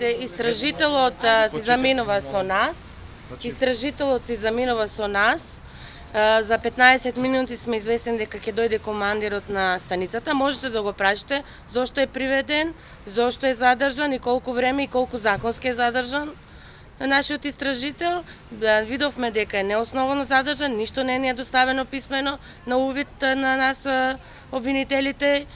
Истражителот си заминува со нас. Истражителот си заминува со нас. За 15 минути сме известени дека ќе дојде командирот на станицата. Можете да го прашите зошто е приведен, зошто е задржан и колку време и колку законски е задржан. Нашиот истражител, видовме дека е неосновано задржан, ништо не е доставено писмено на увид на нас обвинителите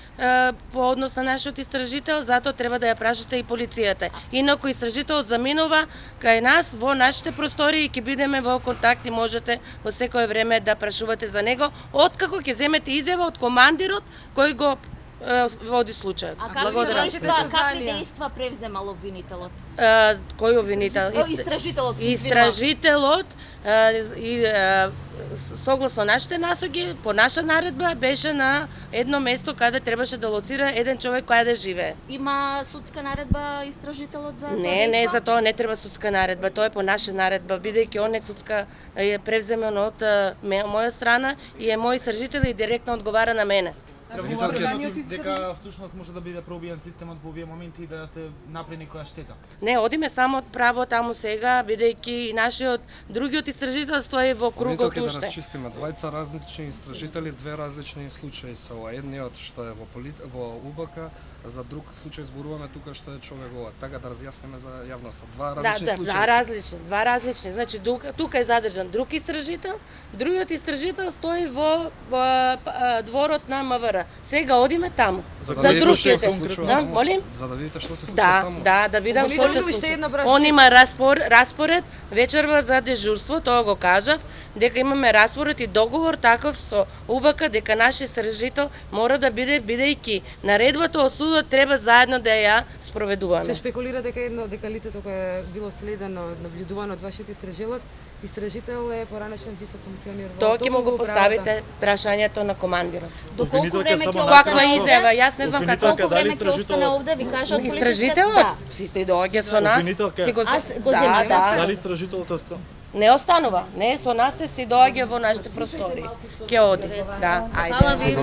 по однос на нашиот истражител, затоа треба да ја прашате и полицијата. Инаку истражителот заминува кај нас во нашите простори и ќе бидеме во контакт и можете во секое време да прашувате за него, откако ќе земете изјава од командирот кој го води случајот. А какви дејства превземал обвинителот? Кој обвинител? Истражителот. Истражителот согласно нашите насоги, по наша наредба беше на едно место каде требаше да лоцира еден човек кој да живее. Има судска наредба истражителот за тоа? Не, за тоа не треба судска наредба, тоа е по наша наредба, бидејќи он е судска е превземен од моја страна и е мој истражител и директно одговара на мене. Дека всушност може да биде пробиен системот во овие моменти и да се направи некоја штета. Не, одиме само од право таму сега, бидејќи нашиот другиот истражител стои во кругот уште. Да расчистиме, двајца различни истражители, две различни случаи се ова. Едниот што е во УБК, за друг случај зборуваме тука што е човек ова. Така да разјасниме за јавноста. Два различни случаи. Два различни. Значи тука е задржан друг истражител, другиот истражител стои во дворот на МВР. Сега одиме таму. За другите. Да, молим? За да видите што се случува таму. Да видам што се случува. Он има распоред вечерва за дежурство, тоа го кажав, дека имаме распоред и договор таков со УБК дека наш истражител мора да биде, бидејќи наредбата од судот треба заедно да ја спроведуваме. Се шпекулира дека лицето кое е било следено, наблюдувано од вашиот истражител е поранешен висок функционер во тоа ќе му го поставите прашањето на командирот. До колку време ќе каква изјава? Јас не знам колку време ќе остане овде, ви кажа од истражителот. Си доаѓа со нас. Аз го земам. Дали истражителот остана? Не останува. Не, со нас си доаѓа во нашите простори. Ќе оди. Да, ајде. Хвала ви.